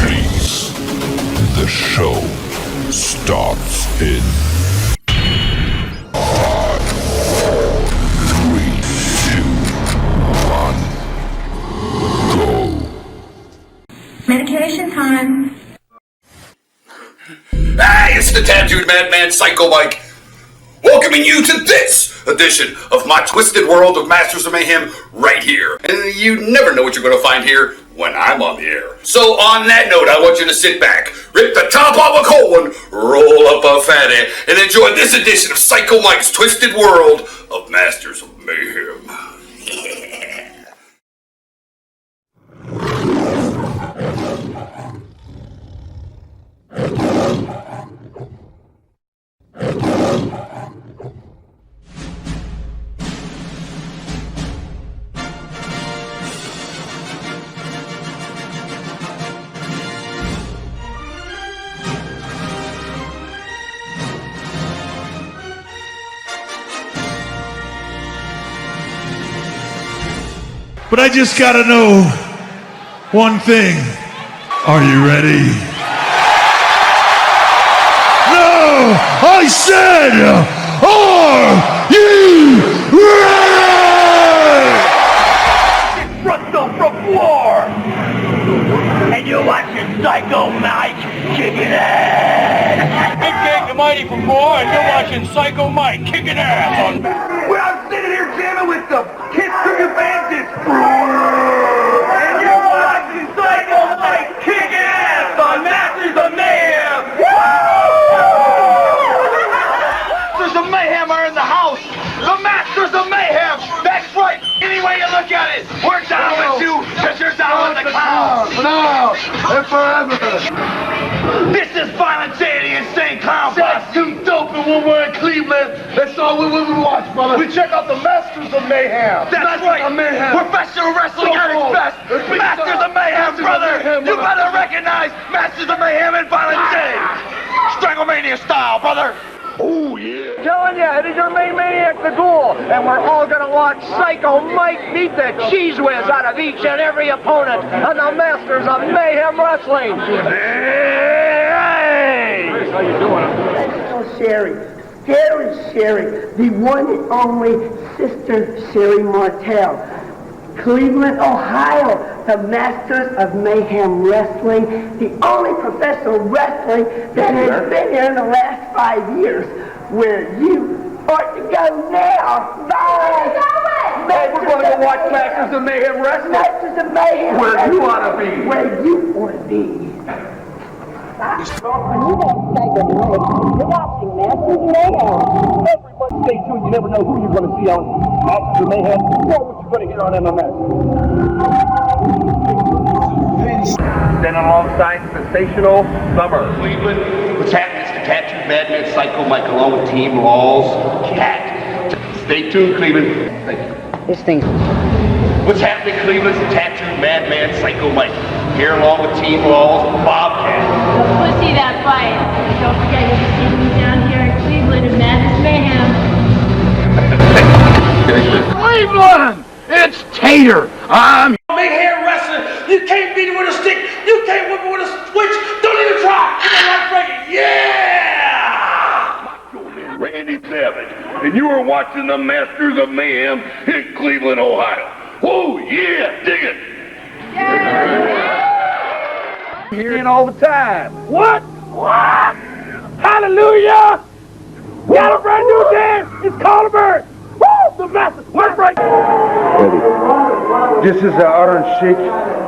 Please. The show starts in 5, 4, 3, 2, 1, go. Medication time. Hey, it's the tattooed madman Psycho Mike, welcoming you to this edition of my twisted world of Masters of Mayhem right here. And you never know what you're going to find here when I'm on the air. So on that note, I want you to sit back, rip the top off a cold one, roll up a fatty, and enjoy this edition of Psycho Mike's twisted world of Masters of Mayhem. But I just gotta know one thing. Are you ready? No! I said, are you ready? Thrust off from floor! And you're watching Psycho Mike kicking ass! Big Gang the Mighty from 4, and you're watching Psycho Mike kicking ass on Well, I'm sitting here jamming with the Kiss from your bandits! And you're watching Psycho Mike kicking ass on Masters of Mayhem! Masters of Mayhem are in the house! The Masters of Mayhem! That's right! Any way you look at it, we're down with you, because you're down with the clowns! No, and forever. This is Violent J, the Insane Clown That's too dope, and when we're in Cleveland, that's all we watch, brother. We check out the Masters of Mayhem. That's right! Professional wrestling at its best! Masters of Mayhem, brother! You better recognize Masters of Mayhem and Violent J! Stranglemania style, brother! Oh, yeah. Telling you, it is your main maniac, the Ghoul, and we're all gonna watch Psycho Mike beat the cheese whiz out of each and every opponent on the Masters of Mayhem Wrestling. Hey! How you doing? Sensational Sherri, the one and only Sister Sherri Martel. Cleveland, Ohio, the Masters of Mayhem Wrestling, the only professional wrestling that has been here in the last 5 years, where you ought to go now. Bye! We're going to watch Masters of Mayhem Wrestling. Masters of Mayhem Where Wrestling. you ought to be. Where you ought to be. When you don't say good night, you're watching Masters of Mayhem. Everybody stay tuned. You never know who you're going to see on Masters of Mayhem or what you're going to hear on MMA. Then alongside Sensational Summer. Cleveland. What's happening? It's the tattooed madman Psycho Mike along with Team Law's Cat. Stay tuned, Cleveland. Thank you. This thing's... What's happening, Cleveland? It's the tattooed madman Psycho Mike. Here along with Team Law's Bobcat. We'll see that fight. Don't forget, you'll be seeing me down here in Cleveland in Madness Mayhem. Cleveland! It's Tater! I'm Mayhem wrestling. You can't beat it with a stick. You can't whip it with a switch. Don't even try. Give it right break it. Yeah! Macho Man Randy Savage, and you are watching the Masters of Mayhem in Cleveland, Ohio. Oh, yeah, dig it. Hearing all the time. What? Hallelujah! Got a brand new dance! It's called a bird! Woo! The Masters! One break! This is Orange Sheik.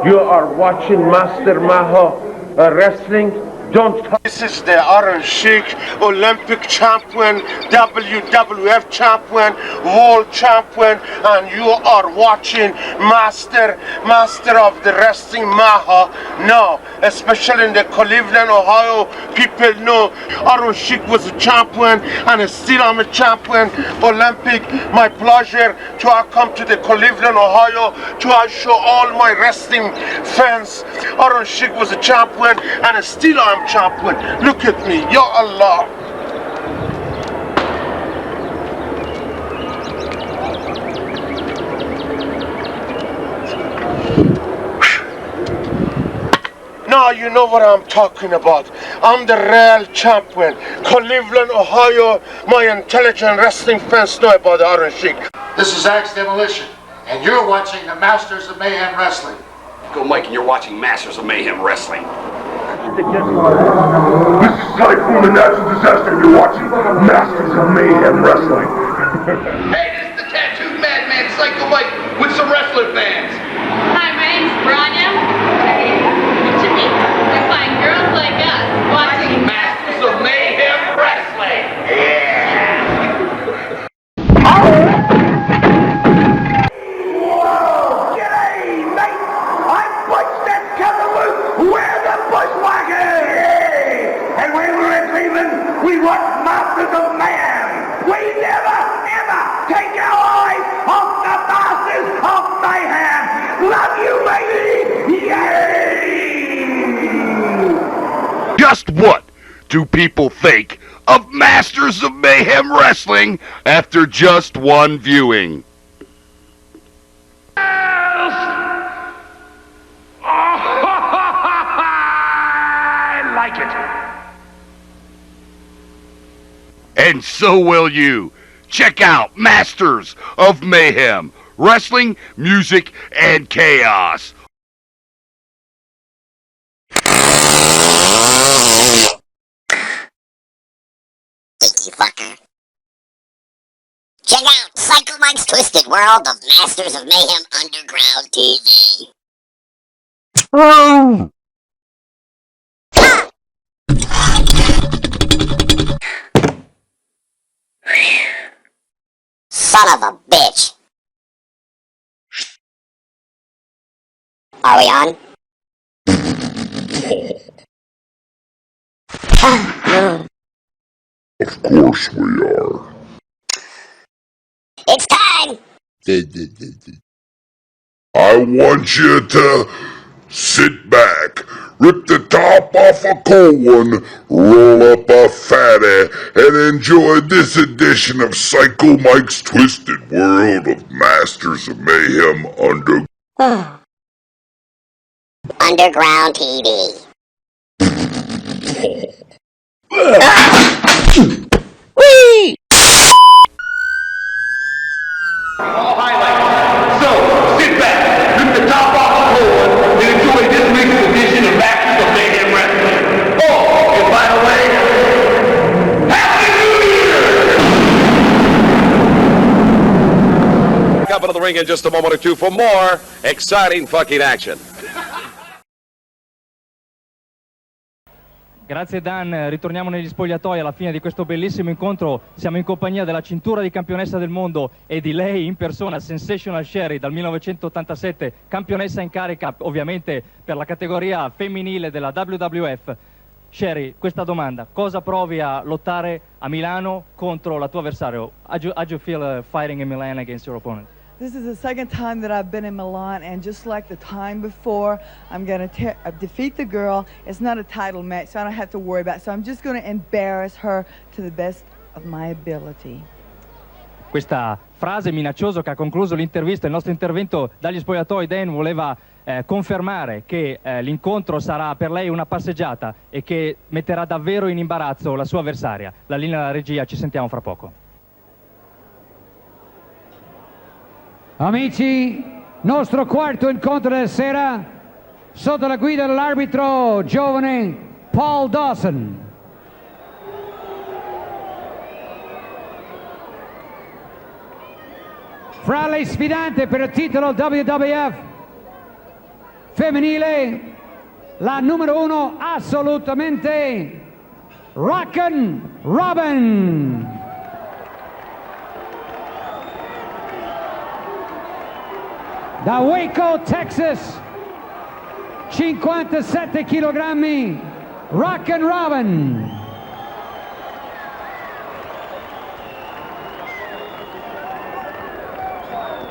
You are watching Master Maho Wrestling. Don't talk. This is the Orange Sheik, Olympic champion, WWF champion, world champion, and you are watching Master of the Wrestling Maha. No, especially in the Cleveland, Ohio, people know Orange Sheik was a champion, and still I'm a champion, Olympic. My pleasure to come to the Cleveland, Ohio, to show all my wrestling fans. Orange Sheik was a champion, and still I'm champion. Look at me, Ya Allah. Now you know what I'm talking about. I'm the real champion. Cleveland, Ohio. My intelligent wrestling fans know about the Iron Sheik. This is Axe Demolition, and you're watching the Masters of Mayhem Wrestling. Go Mike, and you're watching Masters of Mayhem Wrestling. This is Typhoon the Natural Disaster, and you're watching Masters of Mayhem Wrestling. Hey, this is the tattooed madman Psycho Mike with some wrestling fans. Hi, my name's Branya. We find girls like us watching Masters of Mayhem Wrestling. Whoa! G'day, mate! I'm Butch that Cavalier. We're the Bushwhackers! Yeah! And when we're in Cleveland, we watch Masters of Mayhem. We never, ever take our eyes off the Masters of Mayhem. Love you, baby! Yay! Just what do people think of Masters of Mayhem Wrestling after just one viewing? I like it. And so will you. Check out Masters of Mayhem Wrestling, Music, and Chaos. Stinky fucker. Check out Psycho Mike's Twisted World of Masters of Mayhem Underground TV. Oh! Son of a bitch. Are we on? Of course we are. It's time! I want you to sit back, rip the top off a cold one, roll up a fatty, and enjoy this edition of Psycho Mike's Twisted World of Masters of Mayhem Underground TV. Whee! All highlights. So, sit back, rip the top off the floor, and enjoy this week's edition of Masters of Mayhem Wrestling. Oh, and by the way, Happy New Year! Up into the ring in just a moment or two for more exciting fucking action. Grazie Dan, ritorniamo negli spogliatoi alla fine di questo bellissimo incontro. Siamo in compagnia della cintura di campionessa del mondo e di lei in persona, Sensational Sherri, dal 1987, campionessa in carica ovviamente per la categoria femminile della WWF. Sherri, questa domanda, cosa provi a lottare a Milano contro la tua avversario? How do you feel fighting in Milan against your opponent? This is the second time that I've been in Milan, and just like the time before, I'm going to defeat the girl. It's not a title match, so I don't have to worry about it. So I'm just going to embarrass her to the best of my ability. Questa frase minacciosa che ha concluso l'intervista, il nostro intervento dagli spogliatoi. Dan voleva confermare che l'incontro sarà per lei una passeggiata e che metterà davvero in imbarazzo la sua avversaria. La linea della regia, ci sentiamo fra poco. Amici, nostro quarto incontro della sera sotto la guida dell'arbitro giovane Paul Dawson. Fra le sfidante per il titolo WWF femminile, la numero 1 assolutamente, Rockin Robin. Da Waco, Texas, 57 kg, Rockin Robin.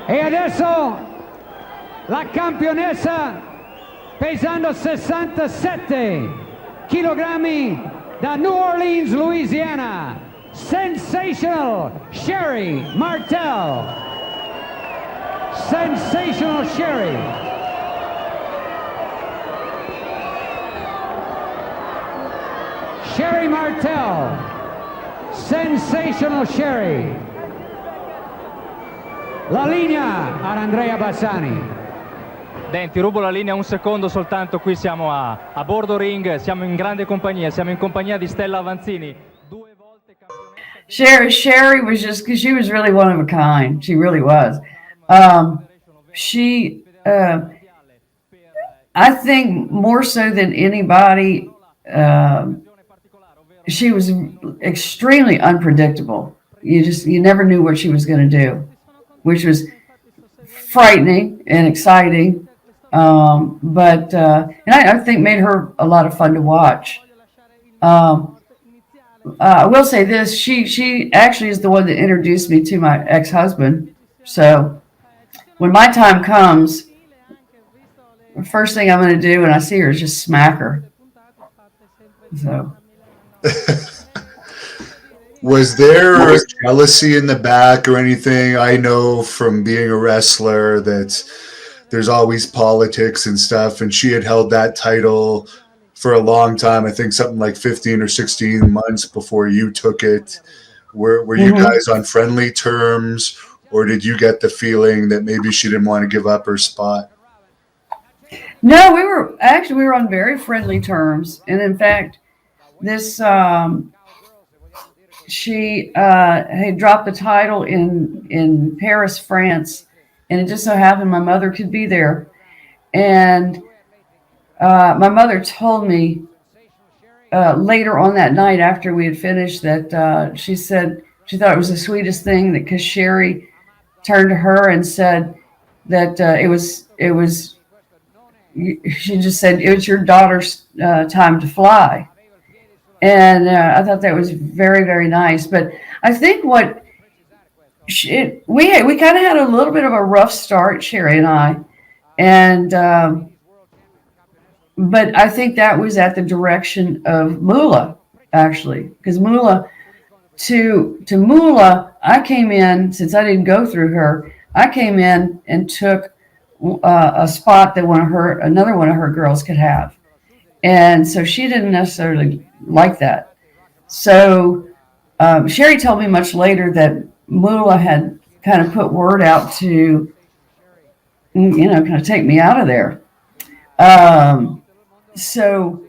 E adesso la campionessa pesando 67 kg da New Orleans, Louisiana, Sensational Sherri Martel. Sensational Sherri. Sherri Martel, Sensational Sherri. La linea ad Andrea Bassani. Denti, rubo la linea un secondo soltanto, qui siamo a bordo ring, siamo in grande compagnia, siamo in compagnia di Stella Avanzini. Sherri was just, because she was really one of a kind. She really was. I think more so than anybody, she was extremely unpredictable. You never knew what she was going to do, which was frightening and exciting. And I think made her a lot of fun to watch. I will say this, she actually is the one that introduced me to my ex-husband. So when my time comes, the first thing I'm going to do when I see her is just smack her. So. Was there jealousy in the back or anything? I know from being a wrestler that there's always politics and stuff, and she had held that title for a long time. I think something like 15 or 16 months before you took it. Were you guys on friendly terms, or did you get the feeling that maybe she didn't want to give up her spot? No, we were on very friendly terms, and in fact, this she had dropped the title in Paris, France, and it just so happened my mother could be there. And my mother told me later on that night after we had finished that she said she thought it was the sweetest thing that because Sherri turned to her and said that it was she just said it was your daughter's time to fly. And I thought that was very, very nice. But I think what we kind of had a little bit of a rough start, Sherri and I, and but I think that was at the direction of Moolah, actually, because Moolah to Moolah, I came in, since I didn't go through her, I came in and took a spot that another one of her girls could have. And so she didn't necessarily like that. So Sherri told me much later that Moolah had kind of put word out to, kind of take me out of there. So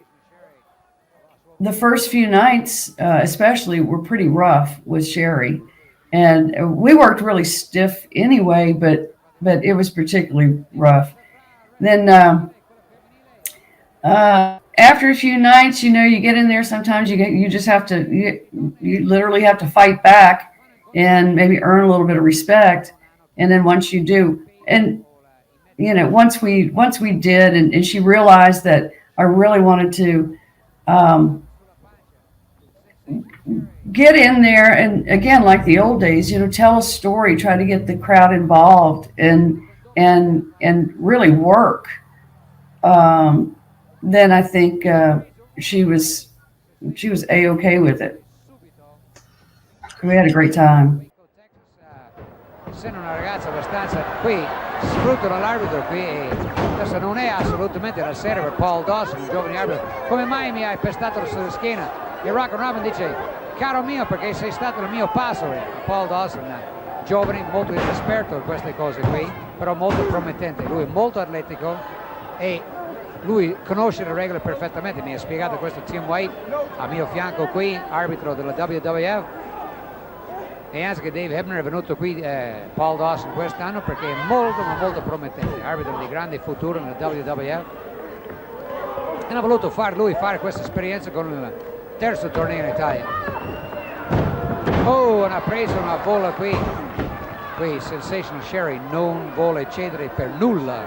the first few nights, especially, were pretty rough with Sherri. And we worked really stiff anyway, but it was particularly rough. Then after a few nights, you get in there. Sometimes you just have to, you literally have to fight back and maybe earn a little bit of respect. And then once you do, and once we did, and she realized that I really wanted to get in there, and again, like the old days, tell a story, try to get the crowd involved, and really work. Then I think she was A-okay with it. We had a great time. Essendo una ragazza abbastanza, qui sfruttano l'arbitro qui e adesso non è assolutamente la serie per Paul Dawson, un giovane arbitro. Come mai mi hai pestato sulla schiena? E Rockin Robin dice, caro mio, perché sei stato il mio passo. Paul Dawson, giovane, molto inesperto in queste cose qui, però molto promettente. Lui è molto atletico e lui conosce le regole perfettamente. Mi ha spiegato questo Tim White a mio fianco qui, arbitro della WWF. E anche Dave Hebner è venuto qui, Paul Dawson, quest'anno perché è molto ma molto promettente, arbitro di grande futuro nella WWF. E ha voluto fare questa esperienza con il terzo torneo in Italia. Ha preso una bolla qui Sensational Sherri non vuole cedere per nulla.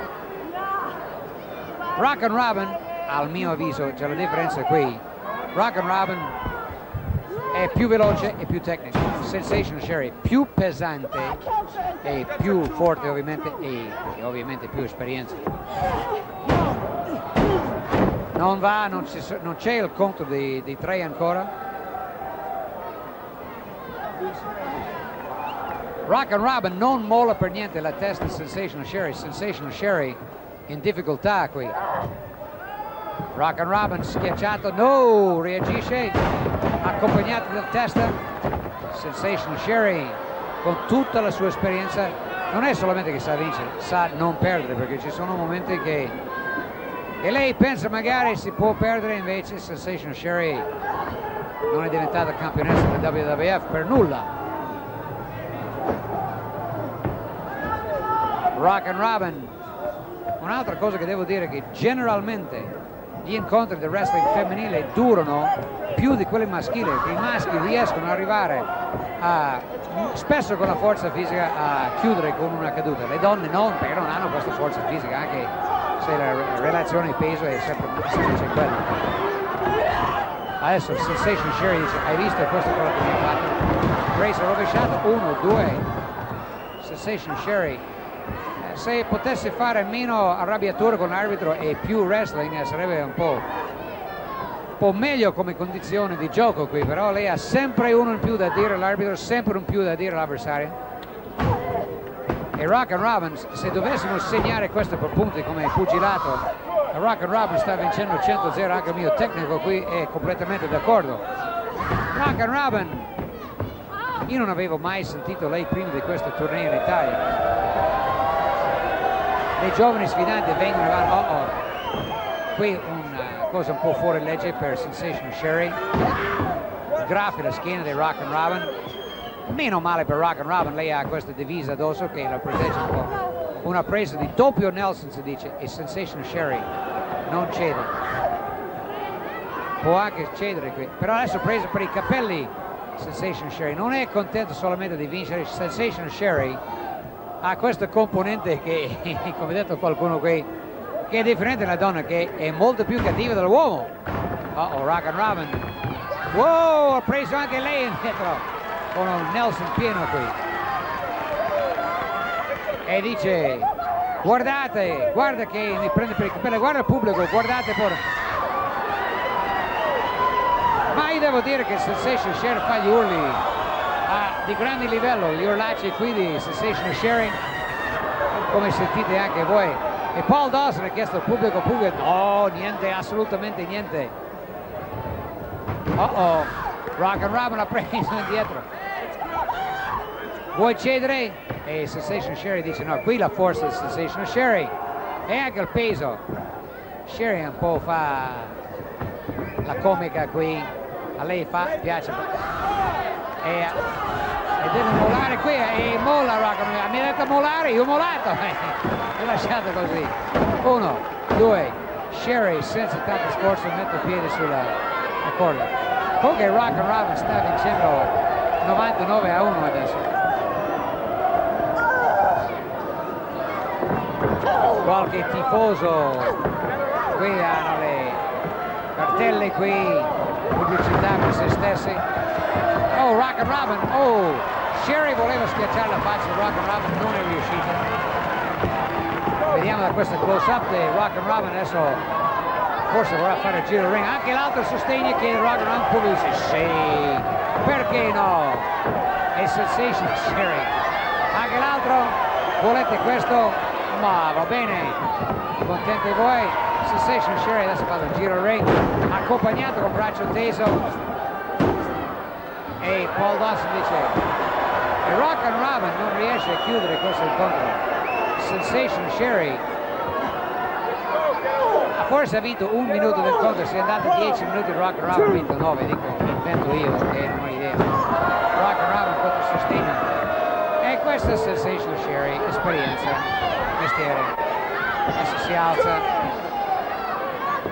Rockin Robin, al mio avviso, c'è la differenza qui. Rockin Robin è più veloce e più tecnico. Sensational Sherri più pesante e più forte ovviamente e ovviamente più esperienza. Non c'è il conto di 3 ancora. Rockin Robin non molla per niente la testa di Sensational Sherri in difficoltà qui. Rockin Robin schiacciato, no, reagisce, accompagnato dal testa. Sensational Sherri con tutta la sua esperienza, non è solamente che sa vincere, sa non perdere, perché ci sono momenti che lei pensa magari si può perdere, invece Sensational Sherri non è diventata campionessa del WWF per nulla. Rockin Robin, un'altra cosa che devo dire è che generalmente gli incontri del wrestling femminile durano più di quelli maschili, perché i maschi riescono ad arrivare spesso con la forza fisica a chiudere con una caduta, le donne non, perché non hanno questa forza fisica, anche se la relazione di peso è sempre quella. Adesso Sensational Sherri dice: hai visto questo quello che mi ha fatto? Preso rovesciato, 1, 2. Sensational Sherri, se potesse fare meno arrabbiature con l'arbitro e più wrestling sarebbe un po' meglio come condizione di gioco qui, però lei ha sempre uno in più da dire all'arbitro, sempre un più da dire all'avversario. E Rockin Robin, se dovessimo segnare questo per punti come pugilato, Rockin Robin sta vincendo 100-0, anche il mio tecnico qui è completamente d'accordo. Rockin Robin, io non avevo mai sentito lei prima di questo torneo in Italia. Le giovani sfidanti vengono avanti, qui una cosa un po' fuori legge per Sensational Sherri, graffi la schiena di Rockin Robin, meno male per Rockin Robin, lei ha questa divisa addosso che la protegge un po', una presa di doppio Nelson si dice, e Sensational Sherri non cede, può anche cedere qui, però adesso presa per i capelli Sensational Sherri, non è contento solamente di vincere. Sensational Sherri ha questa componente che, come ha detto qualcuno qui, che è differente dalla donna, che è molto più cattiva dell'uomo. Rockin Robin, wow, ha preso anche lei indietro con un Nelson pieno qui e dice: guardate, guarda che mi prende per i capelli, guarda il pubblico, guardate pure. Ma io devo dire che Sensational Sherri fa gli urli di grande livello, gli urlacci qui di Sensational Sherri, come sentite anche voi. E Paul Dawson ha chiesto al pubblico, no, niente, assolutamente niente. Rockin Robin ha preso indietro. Vuoi cedere? E Sensational Sherri dice no, qui la forza di Sensational Sherri e anche il peso. Sherri un po' fa la comica qui, a lei piace. E deve mollare qui e molla Rockin Robin. Mi ha detto mollare, io ho mollato. È lasciato così. 1, 2, Sherri senza tanto sforzo mette il piede sulla corda. Comunque Rockin Robin sta vincendo 99-1 adesso. Qualche tifoso qui hanno le cartelle qui, pubblicità per se stessi. Rockin Robin, Sherri voleva schiacciare la faccia di Rockin Robin, non è riuscita. Vediamo da questo close up di Rockin Robin, adesso forse vorrà fare il giro del ring, anche l'altro sostegna che Rockin Robin pure dice sì, perché no? E Sensational Sherri, anche l'altro, volete questo? Ma va bene, contenti voi. Sensational Sherri adesso fa il giro del ring, accompagnato con braccio teso, e Paul Dawson dice e Rockin Robin non riesce a chiudere questo incontro. Sensational Sherri forse ha vinto 1 minuto del incontro, se è andato 10 minuti Rockin Robin ha vinto 9, dico, invento io che non ho idea. Rockin Robin contro sostegno, e questa è Sensational Sherri, esperienza, mestiere. Adesso si alza.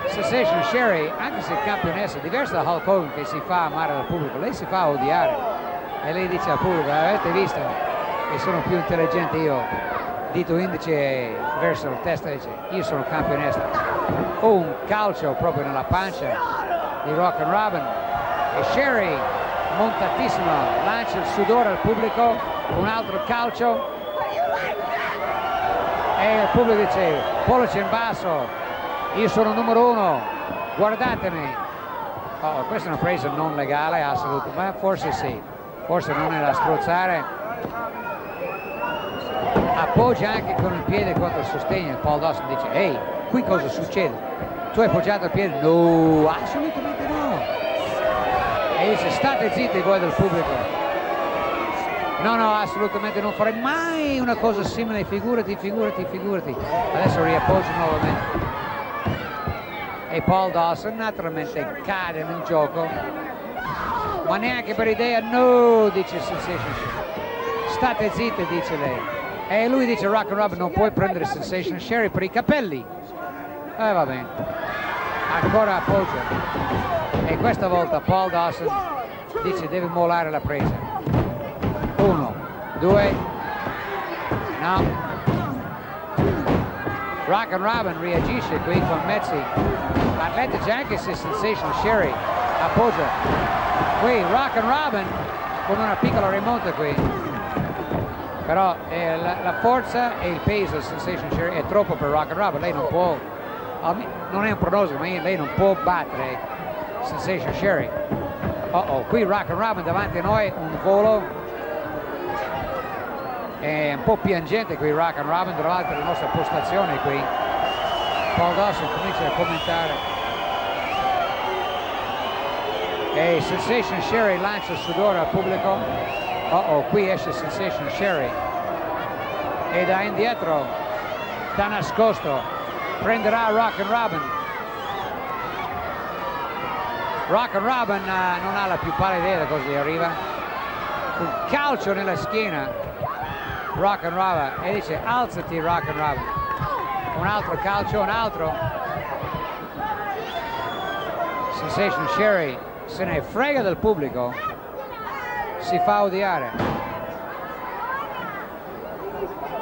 Sensational Sherri, anche se campionessa, diversa da Hulk Hogan che si fa amare dal pubblico, lei si fa odiare e lei dice al pubblico: avete visto che sono più intelligente io, dito indice verso la testa, dice io sono campionessa. Un calcio proprio nella pancia di Rockin Robin e Sherri montatissima lancia il sudore al pubblico, un altro calcio e il pubblico dice pollice in basso, io sono numero 1, guardatemi. Questa è una presa non legale, assolutamente, ma forse sì, forse non è da strozzare. Appoggia anche con il piede contro il sostegno. Paul Dawson dice: ehi, qui cosa succede? Tu hai poggiato il piede? No, assolutamente no. E dice state zitti voi del pubblico. No, assolutamente non farei mai una cosa simile, figurati. Adesso riappoggio nuovamente. E Paul Dawson naturalmente cade nel gioco, ma neanche per idea, no, dice Sensational Sherri. State zitti, dice lei. E lui dice Rockin Robin non puoi prendere Sensational Sherri per i capelli. Va bene. Ancora appoggia. E questa volta Paul Dawson dice deve mollare la presa. 1, 2, no. Rockin Robin reagisce qui con mezzi atletici, anche se Sensational Sherri appoggia. Qui Rockin Robin con una piccola rimonta qui. Però la forza e il peso di Sensational Sherri è troppo per Rockin Robin. Lei non può, non è un pronostico, ma lei non può battere Sensational Sherri. Qui Rockin Robin davanti a noi, un volo. È un po' piangente qui Rockin Robin davanti alla nostra postazione qui. Paul Dawson comincia a commentare e Sensational Sherri lancia sudore al pubblico. Qui esce Sensational Sherri e da indietro, da nascosto, prenderà Rockin Robin. Rockin Robin non ha la più pallida idea di cosa gli arriva. Un calcio nella schiena Rockin Robin e dice alzati Rockin Robin. Un altro calcio, un altro. Sensational Sherri se ne frega del pubblico, si fa odiare.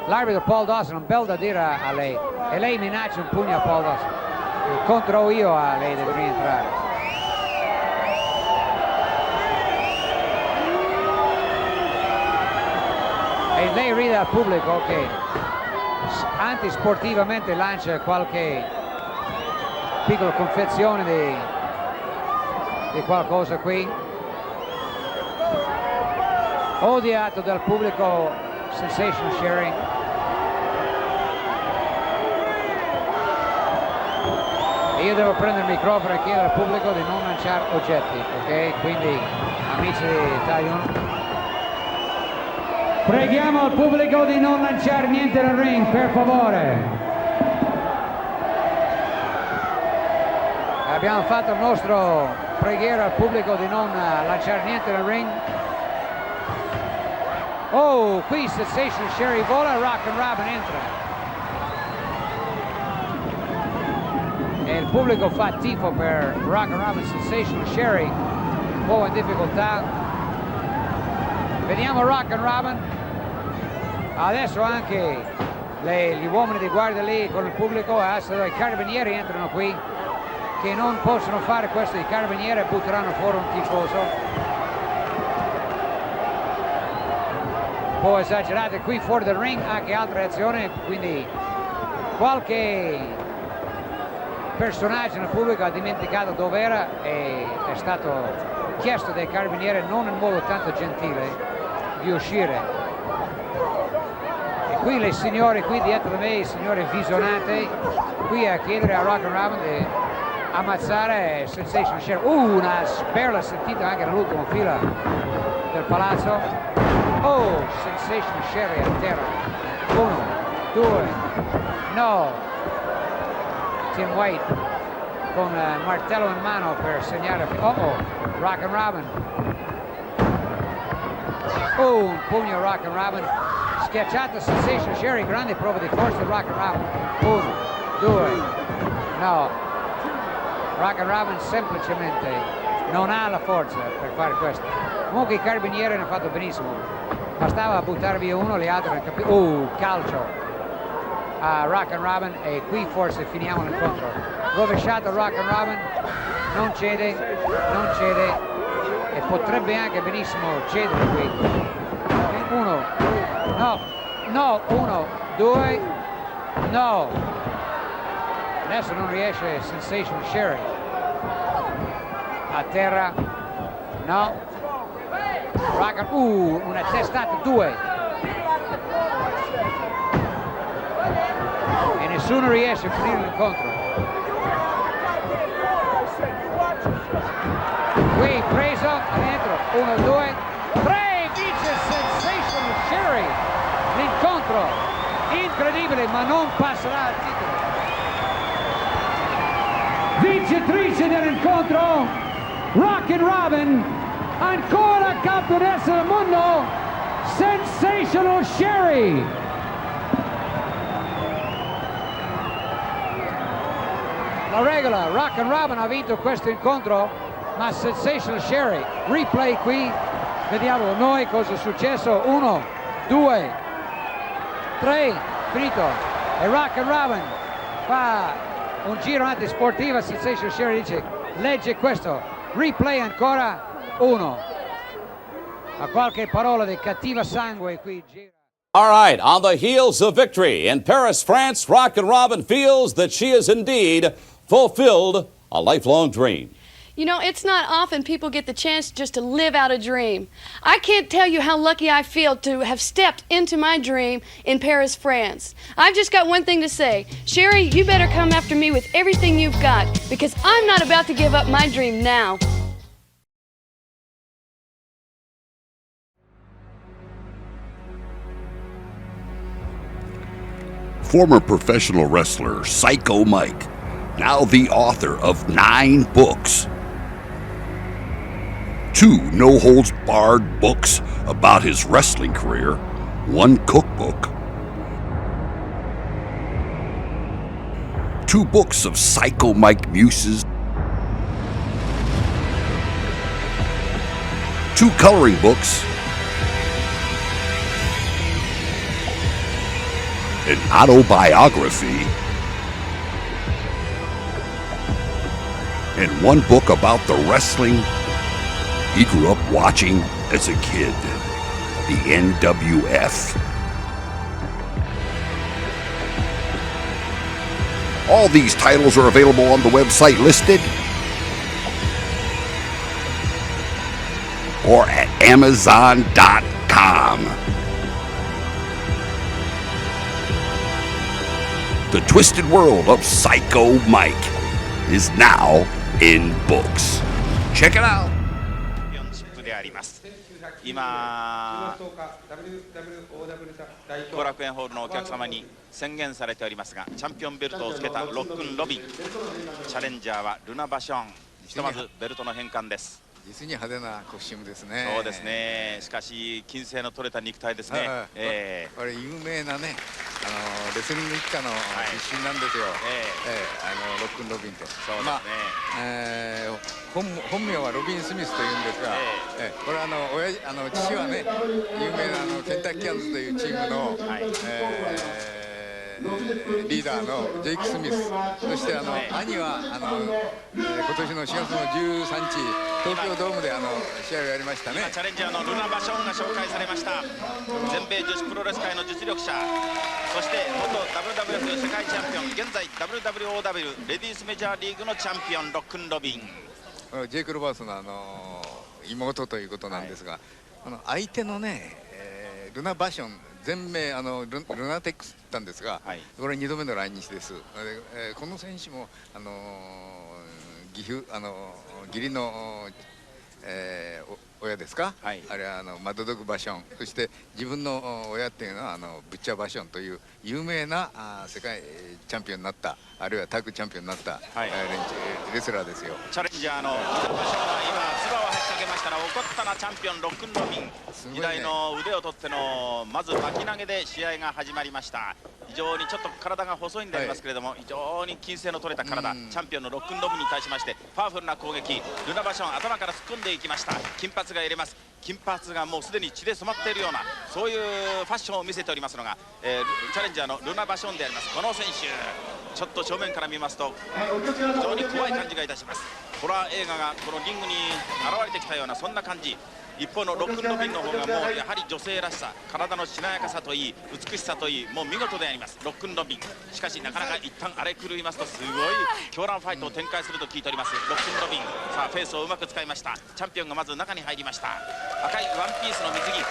L'arbitro Paul Dawson un bel da dire a lei e lei minaccia un pugno a Paul Dawson. Contro io a lei deve rientrare. E lei ride al pubblico che antisportivamente lancia qualche piccola confezione di qualcosa qui. Odiato dal pubblico Sensational Sherri. Io devo prendere il microfono e chiedere al pubblico di non lanciare oggetti, ok? Quindi amici di Italia 1. Preghiamo il pubblico di non lanciare niente nel ring, per favore. Abbiamo fatto il nostro preghiera al pubblico di non lanciare niente nel ring. Qui Sensational Sherri vola, Rockin Robin entra. E il pubblico fa tifo per Rockin Robin. Sensational Sherri un po' in difficoltà. Vediamo Rockin Robin. Adesso anche gli uomini di guardia lì con il pubblico, adesso i carabinieri entrano qui, che non possono fare questo, i carabinieri butteranno fuori un tifoso. Un po' esagerato qui fuori del ring, anche altre azioni, quindi qualche personaggio nel pubblico ha dimenticato dove era e è stato chiesto dai carabinieri non in modo tanto gentile di uscire. Qui le signore qui dietro di me, signore visionate, qui a chiedere a Rockin Robin di ammazzare Sensational Sherri. Una sperla sentita anche nell'ultima fila del palazzo. Sensational Sherri a terra. 1, 2, no. Tim White con il martello in mano per segnare. Rockin Robin. Un pugno Rockin Robin. Schiacciato Sensational Sherri, grande prova di forza di Rockin Robin. 1, 2, no. Rockin Robin semplicemente non ha la forza per fare questo. Comunque i carabinieri hanno fatto benissimo. Bastava buttare via uno, gli altri hanno capito. Calcio a Rockin Robin e qui forse finiamo l'incontro. Rovesciato Rockin Robin, non cede e potrebbe anche benissimo cedere qui. 1, no, 1, 2, no. Adesso non riesce Sensational Sherri. A terra, no. Rockin, una testata, 2. E nessuno riesce a finire l'incontro. Qui preso, dentro, 1, 2, 3, vince Sensational Sherri. L'incontro incredibile, ma non passerà al titolo. Vincitrice dell'incontro, Rockin Robin, ancora campionessa del mondo, Sensational Sherri. La regola, Rockin Robin ha vinto questo incontro, ma Sensational Sherri, replay qui, vediamo noi cosa è successo, 1, 2, 3, finito, e Rockin Robin fa un giro antisportivo, Sensational Sherri dice, legge questo, replay ancora, 1, ha qualche parola di cattiva sangue qui, gira. All right, on the heels of victory in Paris, France, Rockin Robin feels that she has indeed fulfilled a lifelong dream. You know, it's not often people get the chance just to live out a dream. I can't tell you how lucky I feel to have stepped into my dream in Paris, France. I've just got one thing to say. Sherri, you better come after me with everything you've got, because I'm not about to give up my dream now. Former professional wrestler Psycho Mike, now the author of 9 books. 2 no-holds-barred books about his wrestling career, 1 cookbook, 2 books of Psycho Mike muses, 2 coloring books, an autobiography, and 1 book about the wrestling he grew up watching as a kid, the NWF. All these titles are available on the website listed or at Amazon.com. The Twisted World of Psycho Mike is now in books. Check it out. 今、後楽園ホールのお客様に宣言されておりますが、チャンピオンベルトをつけたロックンロビン、チャレンジャーはルナ・バション。ひとまずベルトの返還です。実に派手なコスチュームですね。そうですね。しかし金星の取れた肉体ですね。これ有名なね、レスリング一家の出身なんですよ。ロックンロビンって。そうですね。本名はロビン・スミスというんですが、これ父はね、有名なケンタッキーアンズというチームの、リーダーのジェイク・スミス、そして兄は今年の4月の13日東京ドームで試合をやりましたね。今チャレンジャーのルナ・バションが紹介されました。全米女子プロレス界の実力者、そして元 WWF 世界チャンピオン、現在 WWOW レディースメジャーリーグのチャンピオン、ロックンロビン。ジェイク・ロバースの妹ということなんですが、相手のね、ルナ・バション、全名ルナテックスって言ったんですが、これ2度目の来日です。この選手も義理の親ですか、あれはマッドドッグ・バション、そして自分の親っていうのはブッチャー・バションという有名な世界チャンピオンになった、あるいはタッグチャンピオンになった、レスラーですよ。チャレンジャーのバションは今唾を吐きかけましたら、怒ったなチャンピオンロックンロビン、時代の腕を取ってのまず巻き投げで試合が始まりました。非常にちょっと体が細いんでありますけれども、非常に筋性の取れた体、チャンピオンのロックンロビンに対しましてパワフルな攻撃、ルナ・バション頭から突っ込んでいきました。金髪が入れます。金髪がもうすでに血で染まっているような、そういうファッションを見せておりますのが、チャレンジャーのルナ・バションであります。この選手、ちょっと正面から見ますと非常に怖い感じがいたします。ホラー映画がこのリングに現れてきたような、そんな感じ。一方のロックンロビンの方がもうやはり女性らしさ、体のしなやかさといい、美しさといい、もう見事でありますロックンロビン。しかしなかなか一旦荒れ狂いますと、すごい狂乱ファイトを展開すると聞いておりますロックンロビン。さあフェースをうまく使いました。チャンピオンがまず中に入りました。赤いワンピースの水着を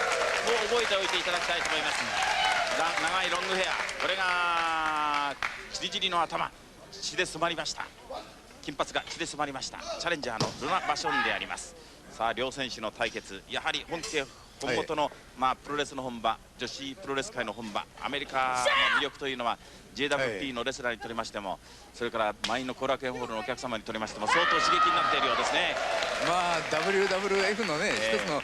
覚えておいていただきたいと思います。長いロングヘア、これがチリチリの頭、血で染まりました。金髪が血で染まりましたチャレンジャーのルナ・バションであります。さあ両選手の対決、やはり本元の、プロレスの本場、女子プロレス界の本場、アメリカの魅力というのは JWP のレスラーにとりましても、それから満員の後楽園ホールのお客様にとりましても相当刺激になっているようですね。WWF のね、一つの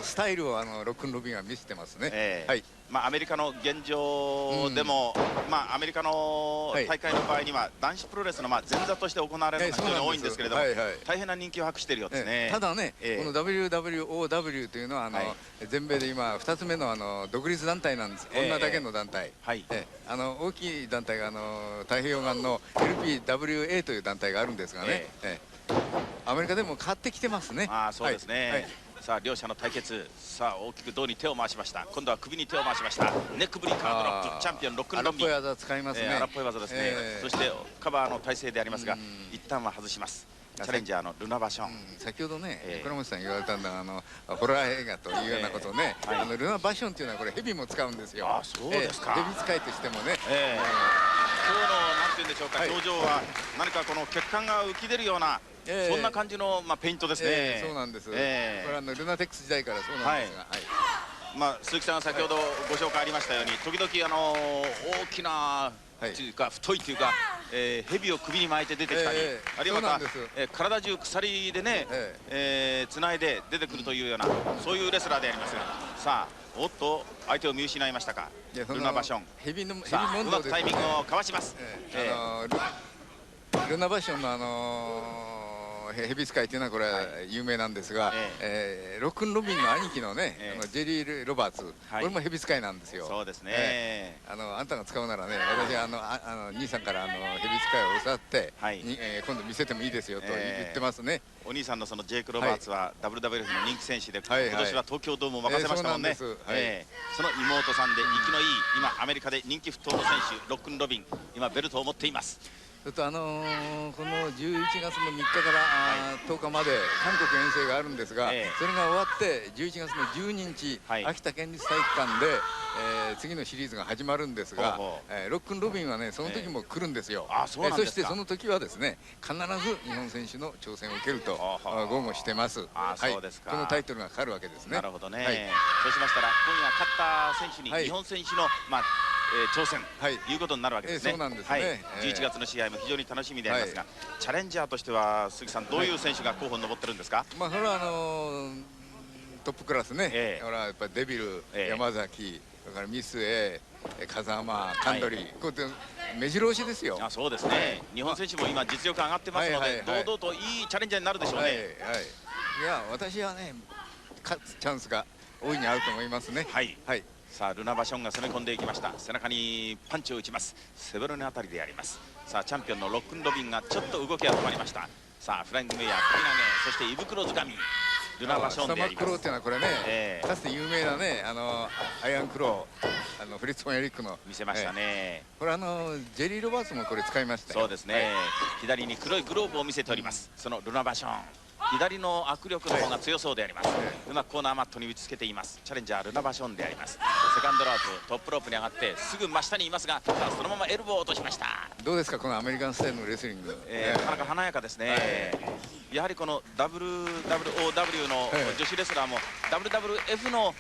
スタイルをロックンロビンが見せてますね。アメリカの現状でも、アメリカの大会の場合には男子プロレスの前座として行われるのが非常に多いんですけれども、大変な人気を博しているようですね。ただね、この WWOW というのは全米で今2つ目の独立団体なんです。女だけの団体。大きい団体が太平洋岸の LPWA という団体があるんですがね、アメリカでも変わってきてますね。そうですね。さあ両者の対決、さあ大きく胴に手を回しました。今度は首に手を回しました。ネックブリカードロック、チャンピオンロックンロビン。荒っぽい技使いますね。荒っぽい技ですね。そしてカバーの体勢でありますが、一旦は外します。チャレンジャーのルナ・バション。先ほどね、倉本さん言われたんだホラー映画というようなことをね、ルナ・バションっていうのはこれヘビも使うんですよ。そうですか。ヘビ使いとしてもね。今日のなんていうんでしょうか、表情は何かこの血管が浮き出るような。そんな感じのペイントですね。そうなんです。これはルナテックス時代からそうなんですが、鈴木さんが先ほどご紹介ありましたように、時々大きなというか太いというか、蛇を首に巻いて出てきたり、あるいはまた体中鎖でねつないで出てくるというような、そういうレスラーでありますが、さあおっと相手を見失いましたか、ルナ・バション。さあうまくタイミングをかわします。ルナ・バションのヘビ使いというのはこれは有名なんですが、ロックンロビンの兄貴のね、ジェリー・ロバーツ、これもヘビ使いなんですよ。そうですね。あんたが使うならね、私は兄さんからヘビ使いを教わって、今度見せてもいいですよと言ってますね。お兄さんのそのジェイク・ロバーツは WWF の人気選手で、今年は東京ドームを任せましたもんね。その妹さんで生きのいい、今アメリカで人気沸騰の選手、ロックンロビン、今ベルトを持っています。この11月の3日から10日まで韓国遠征があるんですが、それが終わって11月の12日、秋田県立体育館で次のシリーズが始まるんですが、ロックンロビンはねその時も来るんですよ。そしてその時はですね、必ず日本選手の挑戦を受けると豪語してます。このタイトルがかかるわけですね。なるほどね。そうしましたら今夜勝った選手に日本選手の挑戦ということになるわけですね。そうなんですね。11月の試合も非常に楽しみでありますが、チャレンジャーとしては鈴木さん、どういう選手が候補に上ってるんですか？それはトップクラスね。ほらやっぱりデビル、山崎、それからミス A、風間、カンドリー、こうやって目白押しですよ。そうですね。日本選手も今実力上がってますので、堂々といいチャレンジャーになるでしょうね。いや私はね勝つチャンスが大いにあると思いますね。さあルナ・バションが攻め込んでいきました。背中にパンチを打ちます。背骨のあたりであります。さあチャンピオンのロックンロビンがちょっと動きが止まりました。さあフライングメイヤー、首投げ、そして胃袋掴み、ルナ・バションであります。スタマックローっていうのはこれね、かつて有名なねアイアンクロー、フリッツ・フォン・エリックの見せましたね。これジェリー・ロバーツもこれ使いましたよ。そうですね。左に黒いグローブを見せております。そのルナ・バション、左の握力の方が強そうであります。うまくコーナーマットに打ちつけています。チャレンジャールナ・バションであります。セカンドロープ、トップロープに上がってすぐ真下にいますが、そのままエルボーを落としました。どうですかこのアメリカンスタイルのレスリング。なかなか華やかですね。やはりこの WWOW の女子レスラーも WWF の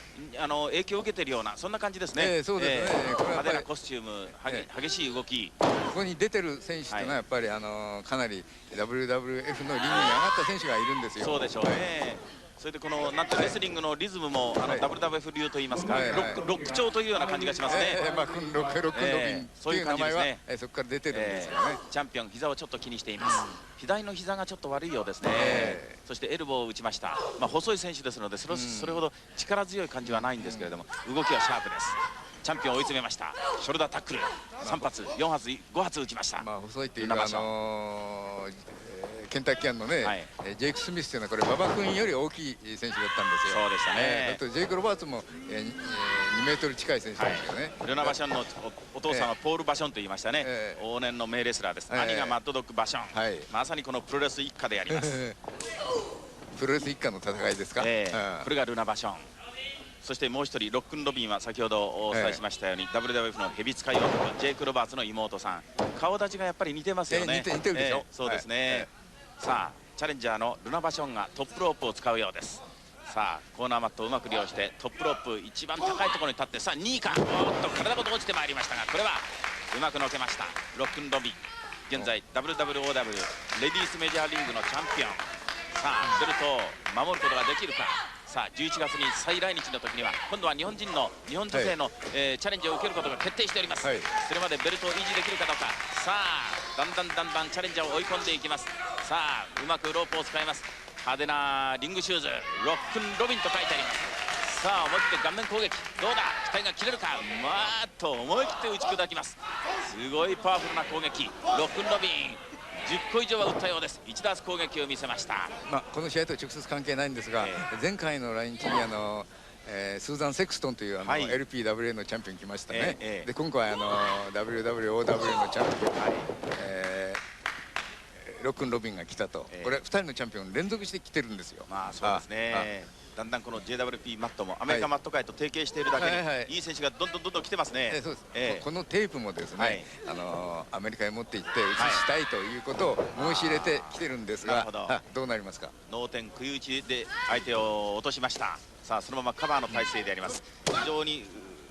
影響を受けているようなそんな感じですね。そうですね。派手なコスチューム、激しい動き。ここに出てる選手っていうのはやっぱりかなり WWF のリングに上がった選手がいるんですよ。そうでしょうね。それでこのなんてレスリングのリズムもWWF 流といいますか、ロック調というような感じがしますね。ロックンロビンという名前はそこから出てるんですよね。チャンピオン膝をちょっと気にしています。左の膝がちょっと悪いようですね。そしてエルボーを打ちました。細い選手ですのでそれほど力強い感じはないんですけれども、動きはシャープです。チャンピオンを追い詰めました。ショルダータックル3発4発5発打ちました。細いっていうかケンタッキーのね、ジェイク・スミスというのはこれ馬場君より大きい選手だったんですよ。そうでしたね。ジェイク・ロバーツも2メートル近い選手ですよね。ルナ・バションのお父さんはポール・バションと言いましたね。往年の名レスラーです。兄がマッドドッグ・バション、まさにこのプロレス一家であります。プロレス一家の戦いですか。これがルナ・バション。そしてもう一人ロックンロビンは先ほどお伝えしましたように、WWF のヘビ使い男ジェイク・ロバーツの妹さん、顔立ちがやっぱり似てますよね。似てるでしょ。そうですね。さあチャレンジャーのルナ・バションがトップロープを使うようです。さあコーナーマットをうまく利用してトップロープ一番高いところに立って、さあ2位か、おっと体ごと落ちてまいりましたが、これはうまくのけました。ロックンロビン、現在 WWOW レディースメジャーリングのチャンピオン。さあベルトを守ることができるか。さあ11月に再来日の時には今度は日本女性の、チャレンジを受けることが決定しております。それまでベルトを維持できるかどうか。さあだんだんチャレンジャーを追い込んでいきます。さあうまくロープを使います。派手なリングシューズ、ロックンロビンと書いてあります。さあ思い切って顔面攻撃、どうだ、機体が切れるか、と思い切って打ち砕きます。すごいパワフルな攻撃、ロックンロビン10個以上は打ったようです。1打圧攻撃を見せました。この試合と直接関係ないんですが、前回の来日にスーザン・セクストンという、LPWA のチャンピオン来ましたね。で今回WWOW のチャンピオン、ロックンロビンが来たと、これ2人のチャンピオン連続して来てるんですよ。そうですね。だんだんこの JWP マットもアメリカマット界と提携しているだけにいい選手がどんどん来てますね。そうです。このテープもですね、アメリカへ持って行って映したいということを申し入れてきてるんですが、どうなりますか。脳天食い打ちで相手を落としました。さあそのままカバーの体勢であります。非常に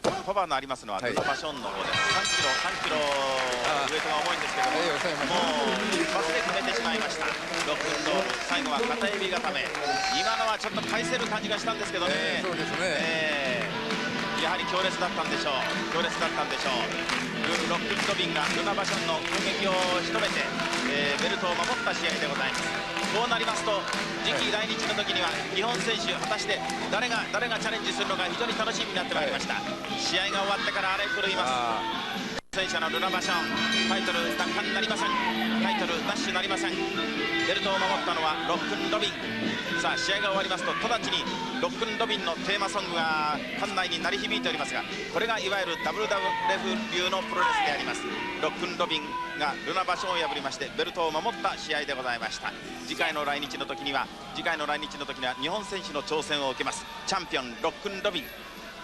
パワーのありますのはルナ・バションの方です。3キロウエイトが重いんですけども、もう一発で決めてしまいました。ロックンロール、最後は片指固め。今のはちょっと返せる感じがしたんですけどね。そうですね。やはり強烈だったんでしょう。ロックンロビンがルナ・バションの攻撃を仕留めて、ベルトを守った試合でございます。こうなりますと次期来日の時には日本選手果たして誰がチャレンジするのか非常に楽しみになってまいりました。試合が終わってから荒れ狂います。戦車のルナ・バション、タイトル奪還なりません。タイトルダッシュなりません。ベルトを守ったのはロックンロビン。さあ試合が終わりますと直ちにロックンロビンのテーマソングが館内に鳴り響いておりますが、これがいわゆる WWF 流のプロレスであります。ロックンロビンがルナ・バションを破りましてベルトを守った試合でございました。次回の来日の時には日本選手の挑戦を受けますチャンピオンロックンロビン。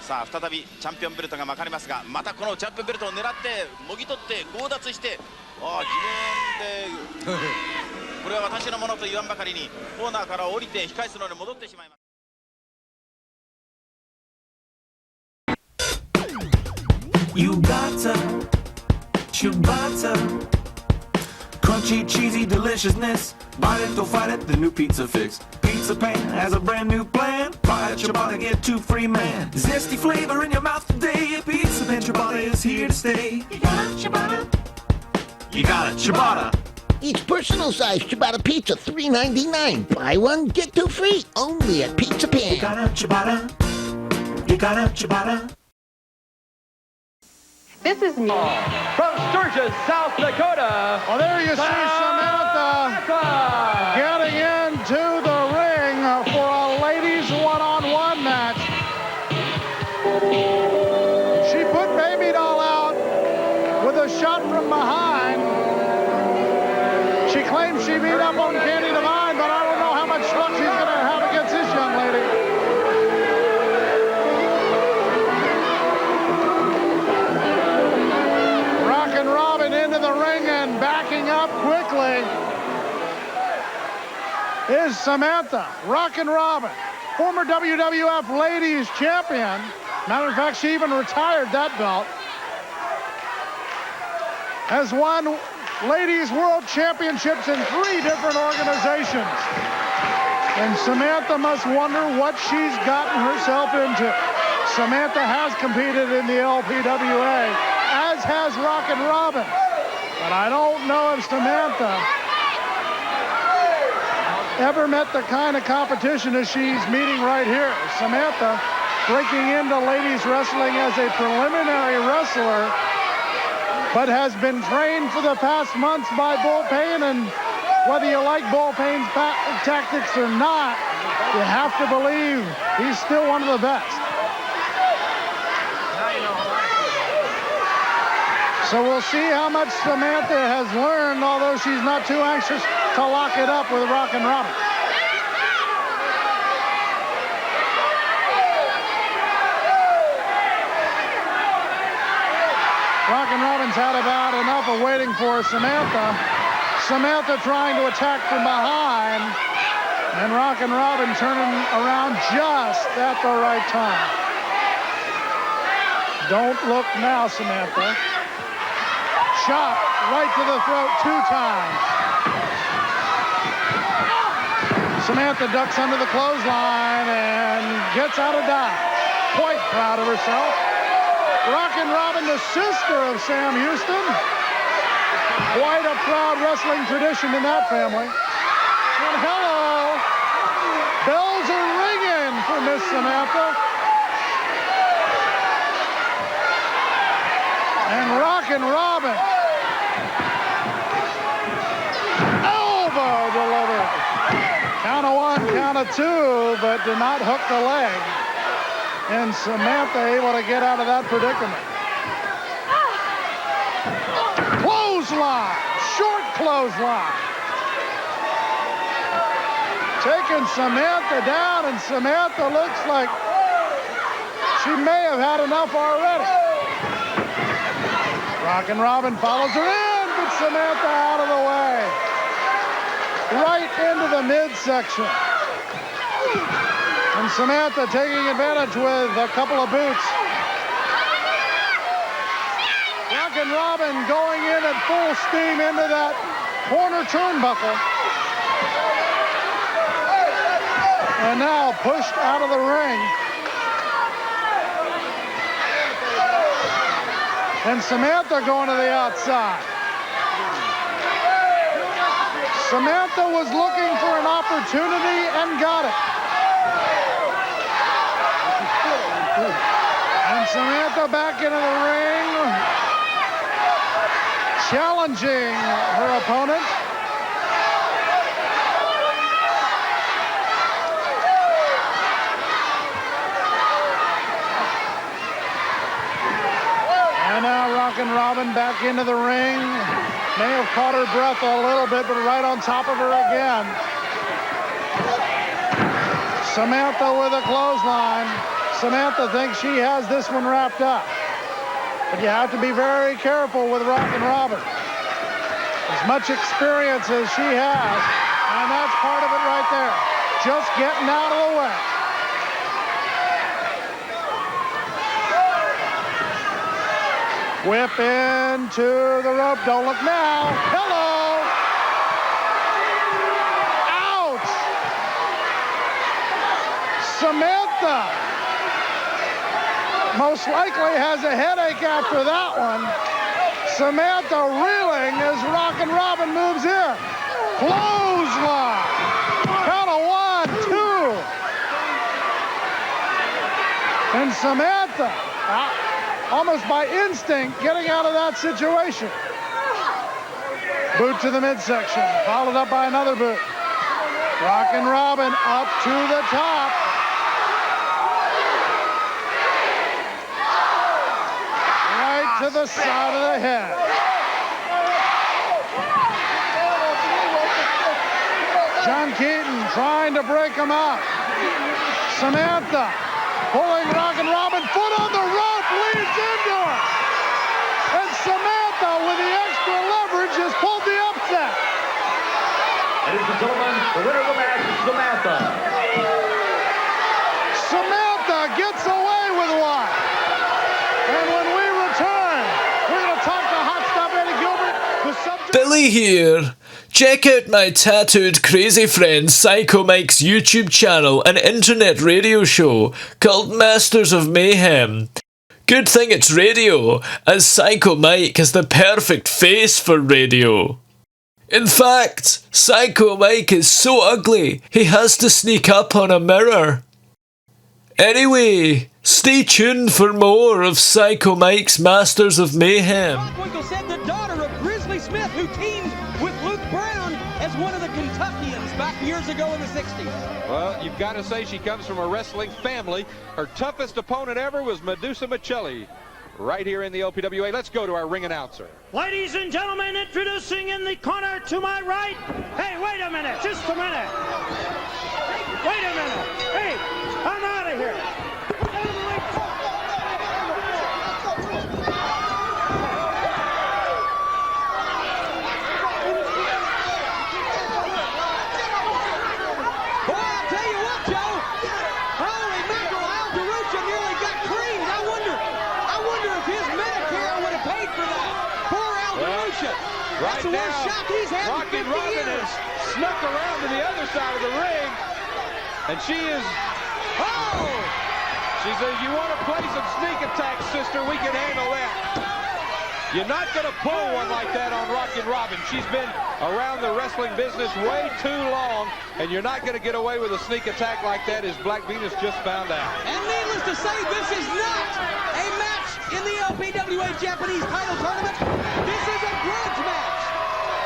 さあ再びチャンピオンベルトが巻かれますが、またこのチャンピオンベルトを狙ってもぎ取って強奪して、自分でこれは私のものと言わんばかりにコーナーから降りて控室の方に戻ってしまいます。You gotta, ciabatta, crunchy, cheesy deliciousness. Bite it, don't fight it, the new pizza fix. Pizza Pan has a brand new plan. Buy a ciabatta, get 2 free, man. Zesty flavor in your mouth today. Pizza Pan ciabatta is here to stay. You got a ciabatta? You got a ciabatta. Each personal-sized ciabatta pizza, $3.99. Buy one, get 2 free. Only at Pizza Pan. You got a ciabatta? You got a ciabatta? This is me. From Sturgis, South Dakota. Well, there you see Samantha getting into the ring for a ladies one-on-one match. She put Baby Doll out with a shot from behind. She claims she beat up on Candi, but I don't know how much luck she's going to have against this young lady. Rockin Robin into the ring and backing up quickly is Samantha. Rockin Robin, former WWF Ladies Champion. Matter of fact, she even retired that belt. Has won Ladies World Championships in 3 different organizations. And Samantha must wonder what she's gotten herself into. Samantha has competed in the LPWA, as has Rockin Robin. But I don't know if Samantha ever met the kind of competition as she's meeting right here. Samantha breaking into ladies wrestling as a preliminary wrestler, but has been trained for the past months by Bull Payne, and whether you like Bull Payne's tactics or not, you have to believe he's still one of the best. So we'll see how much Samantha has learned, although she's not too anxious to lock it up with Rockin Robin. Robin's had about enough of waiting for Samantha. Samantha trying to attack from behind. And Rockin Robin turning around just at the right time. Don't look now, Samantha. Shot right to the throat 2 times. Samantha ducks under the clothesline and gets out of dodge. Quite proud of herself. Rockin Robin, the sister of Sam Houston. Quite a proud wrestling tradition in that family. And hello, bells are ringing for Miss Samantha. And Rockin Robin. Elbow delivered. Count of 1, count of 2, but did not hook the leg. And Samantha able to get out of that predicament. Clothesline, short clothesline. Taking Samantha down, and Samantha looks like she may have had enough already. Rockin Robin follows her in, but Samantha out of the way. Right into the midsection. And Samantha taking advantage with a couple of boots. Rockin Robin going in at full steam into that corner turnbuckle. And now pushed out of the ring. And Samantha going to the outside. Samantha was looking for an opportunity and got it. And Samantha back into the ring, challenging her opponent. And now Rockin Robin back into the ring. May have caught her breath a little bit, but right on top of her again. Samantha with a clothesline. Samantha thinks she has this one wrapped up. But you have to be very careful with Rockin Robin. As much experience as she has, and that's part of it right there. Just getting out of the way. Whip into the rope. Don't look now. Hello. Ouch. Samantha most likely has a headache after that one. Samantha reeling as Rockin Robin moves in. Clothesline. Count of 1, 2. And Samantha, almost by instinct, getting out of that situation. Boot to the midsection, followed up by another boot. Rockin Robin up to the top. Right to the side of the head. John Keaton trying to break him up. Samantha pulling Rockin Robin, foot on the rope, leads into it. And Samantha, with the extra leverage, has pulled the upset. Ladies and gentlemen, the winner of the match is Samantha. Samantha gets away with one. And when we return, we're going to talk to Hot Stuff Eddie Gilbert, the subject... Billy here. Check out my tattooed crazy friend Psycho Mike's YouTube channel and internet radio show called Masters of Mayhem. Good thing it's radio, as Psycho Mike has the perfect face for radio. In fact, Psycho Mike is so ugly, he has to sneak up on a mirror. Anyway, stay tuned for more of Psycho Mike's Masters of Mayhem. Bockwinkel said the daughter of Grizzly Smith, who teamed with Luke Brown as one of the Kentuckians back years ago in the 60s. Well, you've got to say she comes from a wrestling family. Her toughest opponent ever was Medusa Michelli. Right here in the OPWA. Let's go to our ring announcer. Ladies and gentlemen, introducing in the corner to my right. Hey, wait a minute, just a minute. Wait a minute. Hey, I'm out of here. Right the now, worst shock he's had Rockin' in 50 Robin years. has snuck around to the other side of the ring, and she is, she says, you want to play some sneak attack, sister, we can handle that. You're not going to pull one like that on Rockin' Robin. She's been around the wrestling business way too long, and you're not going to get away with a sneak attack like that, as Black Venus just found out. And needless to say, this is not a match in the LPWA Japanese title tournament. This is a grudge match.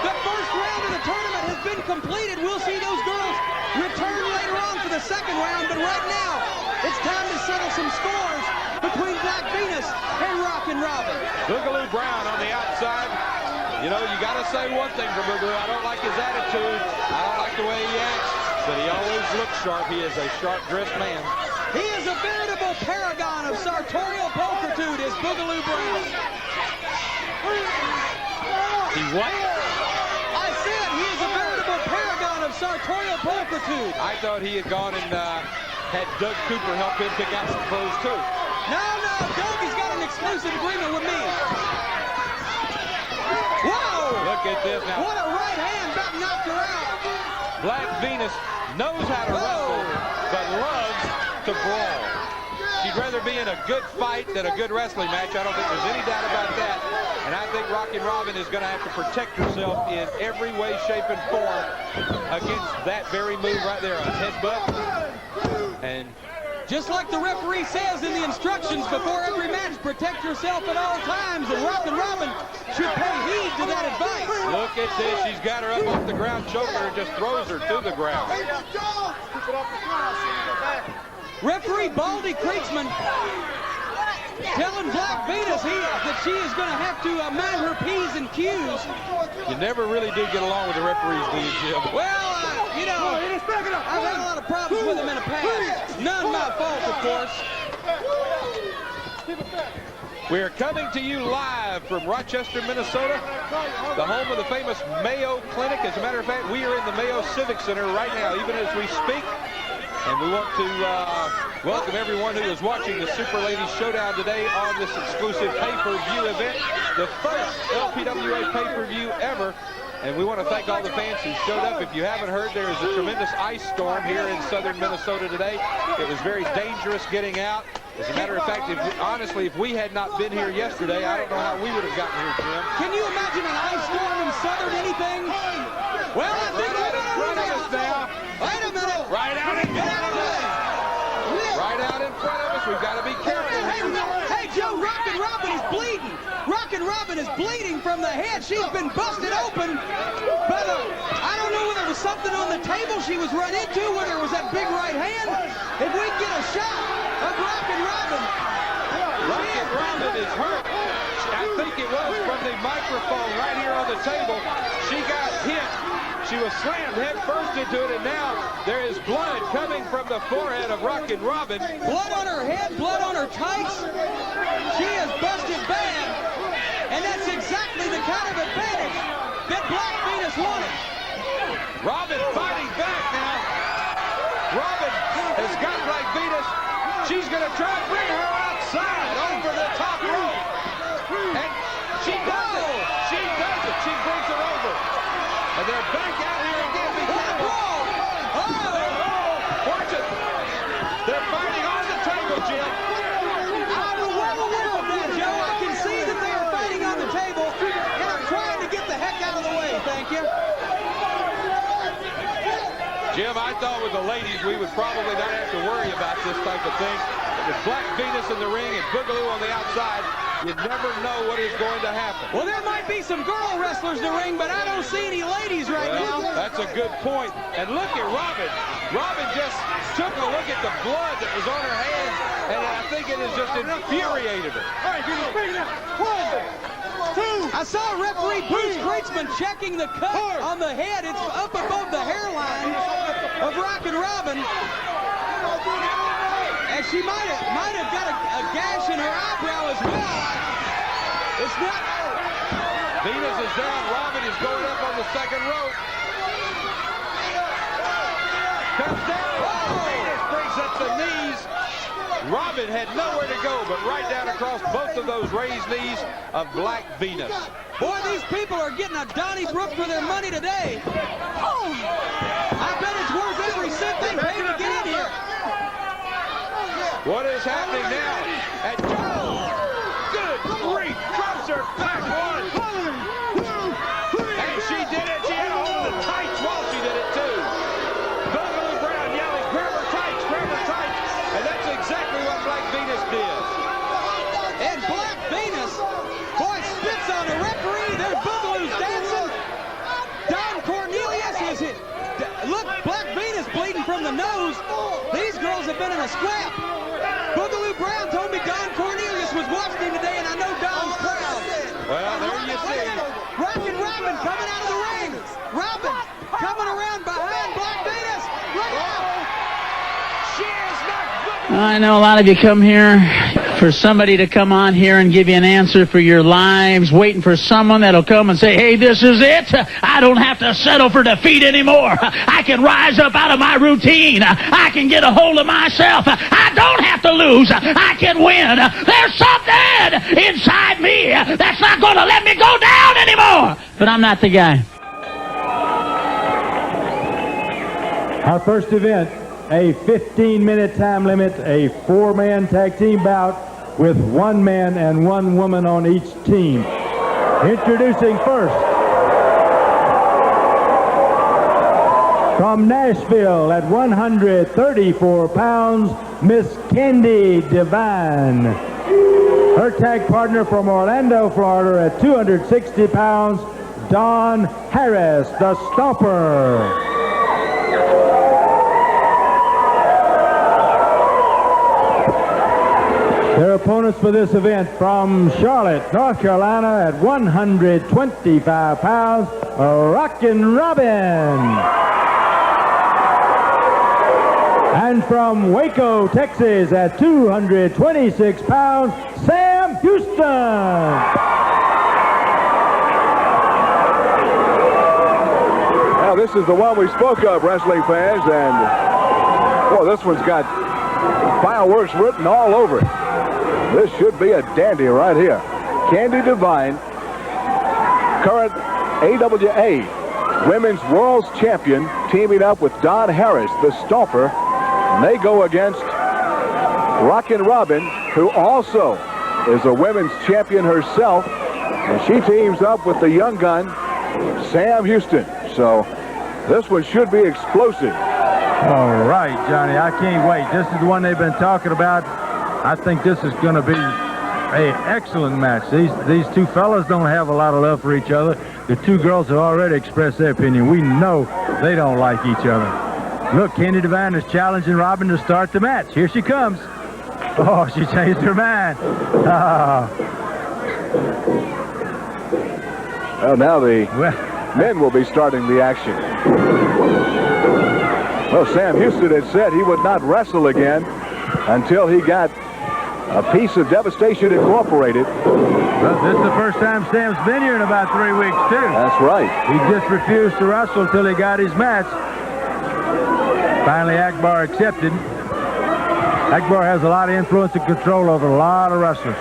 The first round of the tournament has been completed. We'll see those girls return later on for the second round, but right now, it's time to settle some scores between Black Venus and Rockin' Robin. Boogaloo Brown on the outside. You know, you got to say one thing for Boogaloo. I don't like his attitude. I don't like the way he acts, but he always looks sharp. He is a sharp-dressed man. He is a veritable paragon of sartorial pulchritude, is Boogaloo Brown. He what? I said he is a veritable paragon of sartorial pulchritude. I thought he had gone and had Doug Cooper help him pick out some clothes, too. No, Doug has got an exclusive agreement with me. Whoa! Look at this now. What a right hand, about knocked her out. Black Venus knows how to wrestle, but loves to brawl. She'd rather be in a good fight than a good wrestling match. I don't think there's any doubt about that. And I think Rockin' Robin is going to have to protect herself in every way, shape, and form against that very move right there, a headbutt. And just like the referee says in the instructions before every match, protect yourself at all times, and Rockin' Robin should pay heed to that advice. Look at this. She's got her up off the ground, choker, and just throws her to the ground. Referee Baldy Creeksman telling Black Venus that she is going to have to mind her P's and Q's. You never really do get along with the referees, do you, Jim? Well, you know, I've had a lot of problems with them in the past. None my fault, of course. We are coming to you live from Rochester, Minnesota, the home of the famous Mayo Clinic. As a matter of fact, we are in the Mayo Civic Center right now, even as we speak. And we want to welcome everyone who is watching the Super Ladies Showdown today on this exclusive pay-per-view event, the first LPWA pay-per-view ever. And we want to thank all the fans who showed up. If you haven't heard, there is a tremendous ice storm here in southern Minnesota today. It was very dangerous getting out. As a matter of fact, honestly, if we had not been here yesterday, I don't know how we would have gotten here, Jim. Can you imagine an ice storm in southern anything? Well, I think right in front of us now. Wait a minute. Right out in front of us. Right out in front of us. We've got to be careful. Hey, Joe, Rockin' Robin is bleeding. Rockin' Robin is bleeding from the head. She's been busted open by the, I don't know whether it was something on the table she was run into, whether it was that big right hand. If we get a shot of Rockin' Robin. Rockin' Robin is hurt. I think it was from the microphone right here on the table. She got hit. She was slammed head first into it, and now there is blood coming from the forehead of Rockin' Robin. Blood on her head, blood on her tights. She is busted bad, and that's exactly the kind of advantage that Black Venus wanted. Robin fighting back now. Robin has got Black Venus. She's going to try to bring her outside over the top rope. And she does it. She does it. She brings her over. And they're back out here again. Watch it. They're fighting on the table, Jim. I'm well aware of that, Joe. I can see that they are fighting on the table, and I'm trying to get the heck out of the way. Thank you. Jim, I thought with the ladies we would probably not have to worry about this type of thing. With Black Venus in the ring and Boogaloo on the outside, you never know what is going to happen. Well, there might be some girl wrestlers in the ring, but I don't see any ladies right now. That's a good point. And look at Robin. Robin just took a look at the blood that was on her hands, and I think it has just infuriated her. All right, give me 1, 2. I saw referee Bruce Creeksman checking the cut on the head. It's up above the hairline of Rockin' Robin. And she might have got a gash in her eyebrow as well. It's not. Venus is down. Robin is going up on the second rope. Comes down. Venus brings up the knees. Robin had nowhere to go but right down across both of those raised knees of Black Venus. Boy, these people are getting a Donnybrook for their money today. Oh, I bet it's worth every cent they paid to get in here. What is happening now? At good grief, drops her back one. And she did it. She had a hold of the tights while she did it too. Boogaloo Brown yelling, grab her tights, grab her tights. And that's exactly what Black Venus did. And Black Venus, boy, spits on the referee. There's Boogaloo's dancing. Don Cornelius is it. Look, Black Venus bleeding from the nose. These girls have been in a scrap. Boogaloo Brown told me Don Cornelius was watching him today, and I know Don's proud. Well, there you see. Rockin Robin coming out of the ring. Robin coming around behind Black Venus. Look out! She is not good. I know a lot of you come here for somebody to come on here and give you an answer for your lives, waiting for someone that'll come and say, hey, this is it. I don't have to settle for defeat anymore. I can rise up out of my routine. I can get a hold of myself. I don't have to lose. I can win. There's something inside me that's not going to let me go down anymore. But I'm not the guy. Our first event, a 15-minute time limit, a 4-man tag team bout with 1 man and 1 woman on each team. Introducing first, from Nashville at 134 pounds, Miss Candi Devine. Her tag partner from Orlando, Florida at 260 pounds, Don Harris, the Stomper. Their opponents for this event from Charlotte, North Carolina at 125 pounds, Rockin Robin. And from Waco, Texas at 226 pounds, Sam Houston. Now this is the one we spoke of, wrestling fans, and boy, this one's got fireworks written all over it. This should be a dandy right here. Candi Devine, current AWA Women's World Champion, teaming up with Don Harris, the Stomper. And they go against Rockin Robin, who also is a women's champion herself. And she teams up with the young gun, Sam Houston. So this one should be explosive. All right, Johnny, I can't wait. This is the one they've been talking about. I think this is going to be an excellent match. These two fellas don't have a lot of love for each other. The two girls have already expressed their opinion. We know they don't like each other. Look, Candi Devine is challenging Robin to start the match. Here she comes. Oh, she changed her mind. Well, now the men will be starting the action. Well, Sam Houston had said he would not wrestle again until he got a piece of Devastation Incorporated. Well, this is the first time Sam's been here in about 3 weeks, too. That's right. He just refused to wrestle until he got his match. Finally, Akbar accepted. Akbar has a lot of influence and control over a lot of wrestlers.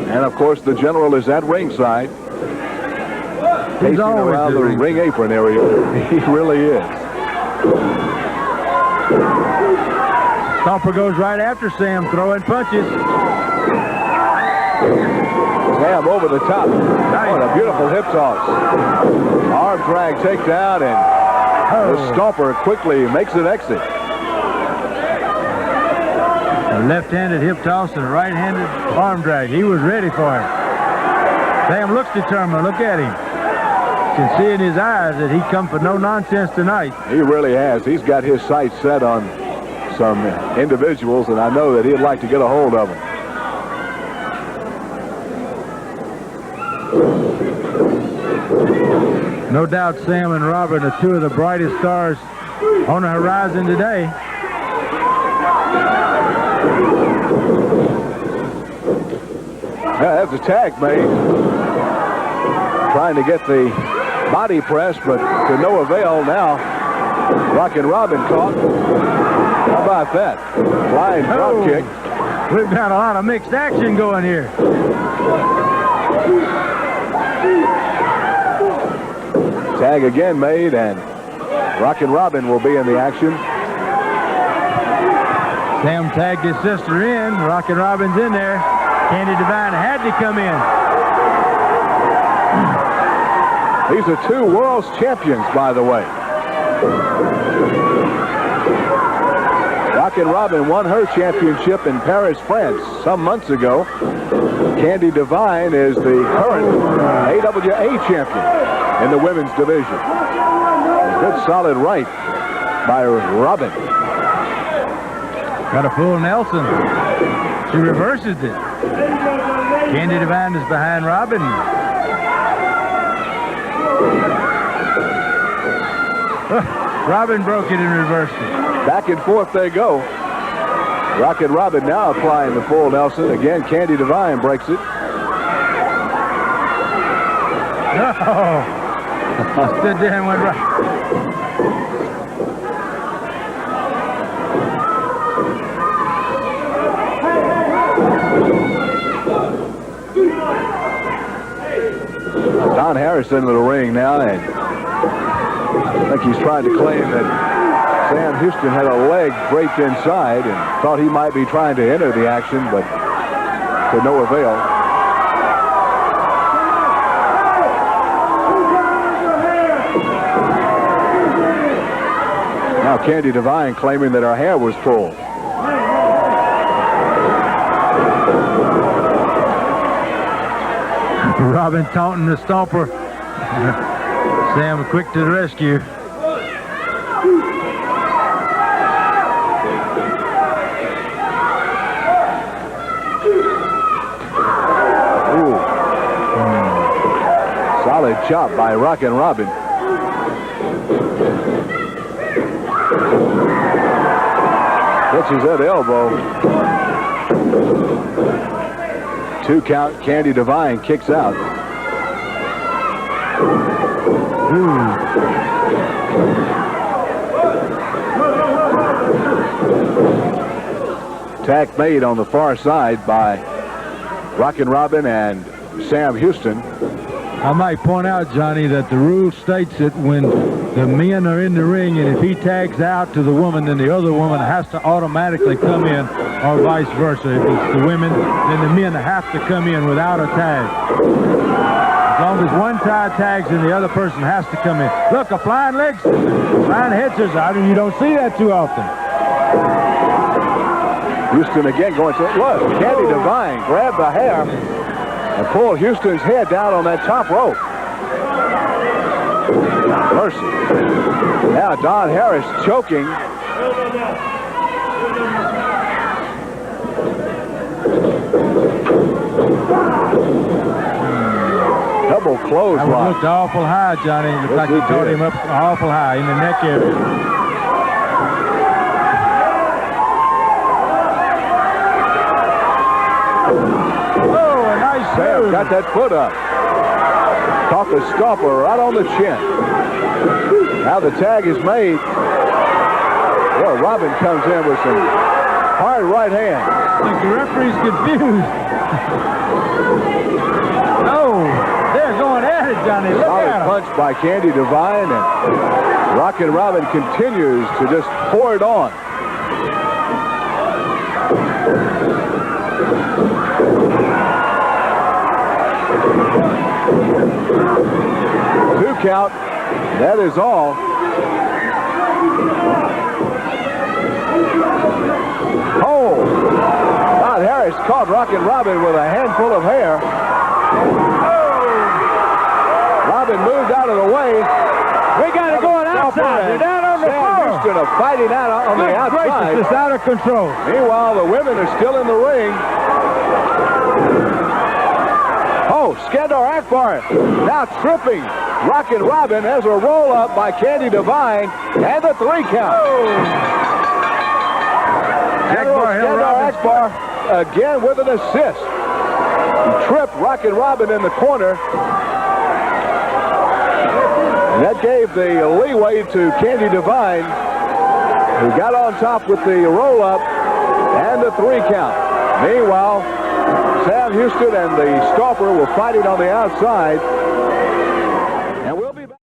And, of course, the general is at ringside. He's always around the ring apron area. He really is. Stomper goes right after Sam, throwing punches. Sam over the top. Nice. What a beautiful hip toss. Arm drag takedown, and the Stomper quickly makes an exit. A left-handed hip toss and a right-handed arm drag. He was ready for it. Sam looks determined. Look at him. You can see in his eyes that he come for no nonsense tonight. He really has. He's got his sights set on some individuals, and I know that he'd like to get a hold of them. No doubt Sam and Robin are two of the brightest stars on the horizon today. Yeah, that's a tag made. Trying to get the body press, but to no avail. Now Rockin Robin caught. How about that? Flying drop kick. We've got a lot of mixed action going here. Tag again made, and Rockin Robin will be in the action. Sam tagged his sister in. Rockin Robin's in there. Candi Devine had to come in. These are two world's champions, by the way. Rockin Robin won her championship in Paris, France some months ago. Candi Devine is the current AWA champion in the women's division. A good solid right by Robin. Got a full Nelson. She reverses it. Candi Devine is behind Robin. Robin broke it and reversed it. Back and forth they go. Rockin Robin now applying the full Nelson. Again, Candi Devine breaks it. No. Stood there and went right. Don Harris into the ring now, and I think he's trying to claim that Sam Houston had a leg draped inside and thought he might be trying to enter the action, but to no avail. Now Candi Devine claiming that her hair was pulled. Robin taunting the stomper. Sam quick to the rescue. Ooh. Solid chop by Rockin Robin. Pitches that elbow. 2 count. Candi Devine kicks out. Attack made on the far side by Rockin Robin and Sam Houston. I might point out, Johnny, that the rule states that when the men are in the ring and if he tags out to the woman, then the other woman has to automatically come in, or vice versa. If it's the women, then the men have to come in without a tag. As long as one side tags, then the other person has to come in. Look, a flying leg, flying head scissors out, and you don't see that too often. Houston again going to look. Candi Devine grabbed the hair and pulled Houston's head down on that top rope. Mercy. Now Don Harris choking. Double clothesline. That looked awful high, Johnny. It looked like he caught him up awful high in the neck area. Sam got that foot up. Caught the stomper right on the chin. Now the tag is made. Well, Robin comes in with some hard right hand. I think the referee's confused. Oh, they're going at it, Johnny. Look Solid at him. punch by Candi Devine, and Rockin Robin continues to just pour it on. Two count. That is all. Oh! Don Harris caught Rockin Robin with a handful of hair. Robin moved out of the way. We got it going outside. They're down on the floor. Sam Houston are fighting out on the outside. It's out of control. Meanwhile, the women are still in the ring. Oh, Skandar Akbar now tripping Rockin Robin as a roll-up by Candi Devine, and the 3 count. Skandar Akbar again with an assist. He tripped Rockin Robin in the corner. And that gave the leeway to Candi Devine, who got on top with the roll-up and the 3 count. Meanwhile, Sam Houston and the Stomper will fight it on the outside. And we'll be back.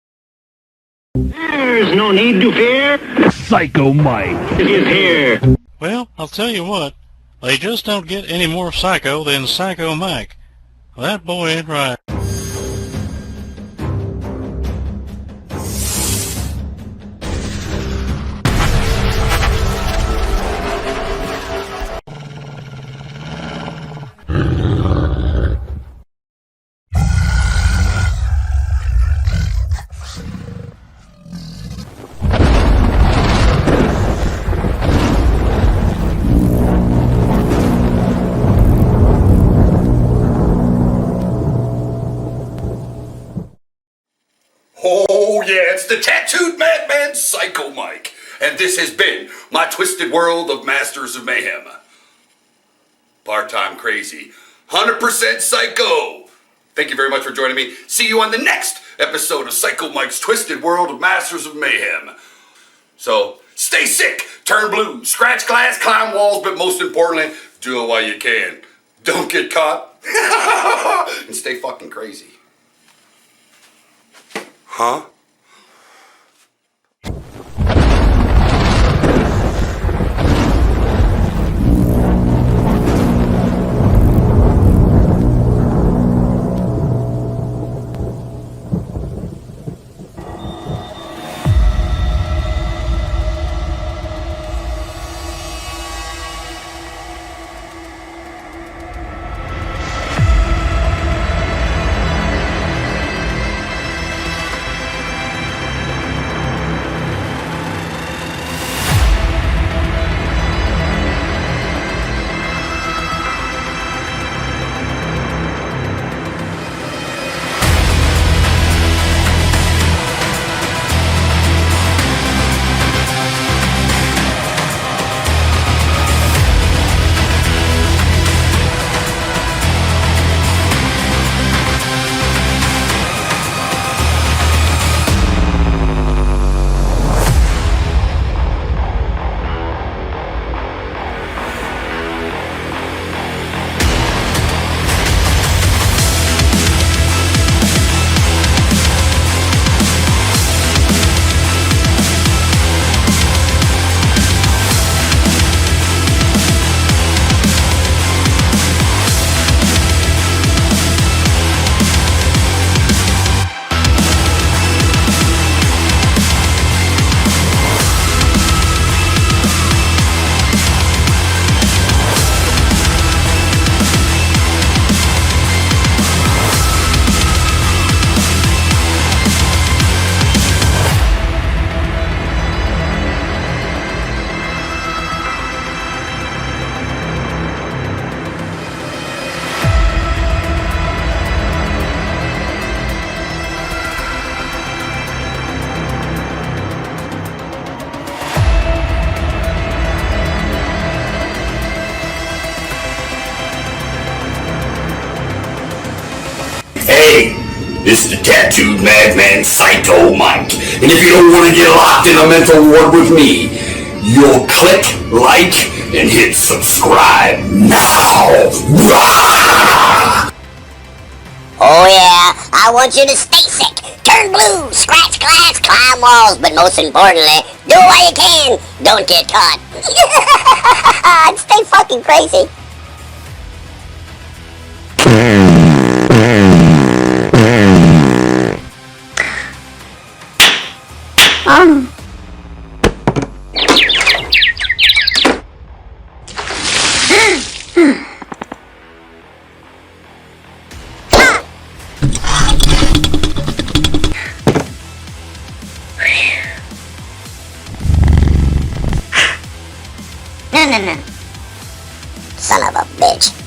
There's no need to fear. Psycho Mike is here. Well, I'll tell you what. They just don't get any more psycho than Psycho Mike. That boy ain't right. Oh yeah, it's the tattooed madman Psycho Mike. And this has been my twisted world of Masters of Mayhem. Part-time crazy, 100% psycho. Thank you very much for joining me. See you on the next episode of Psycho Mike's Twisted World of Masters of Mayhem. So, stay sick, turn blue, scratch glass, climb walls, but most importantly, do it while you can. Don't get caught. And stay fucking crazy. Huh? Hey, this is the tattooed madman Psycho Mike. And if you don't want to get locked in a mental ward with me, you'll click like and hit subscribe now. Oh yeah, I want you to stay sick, turn blue, scratch glass, climb walls, but most importantly, do it while you can, don't get caught. And stay fucking crazy. No. Son of a bitch.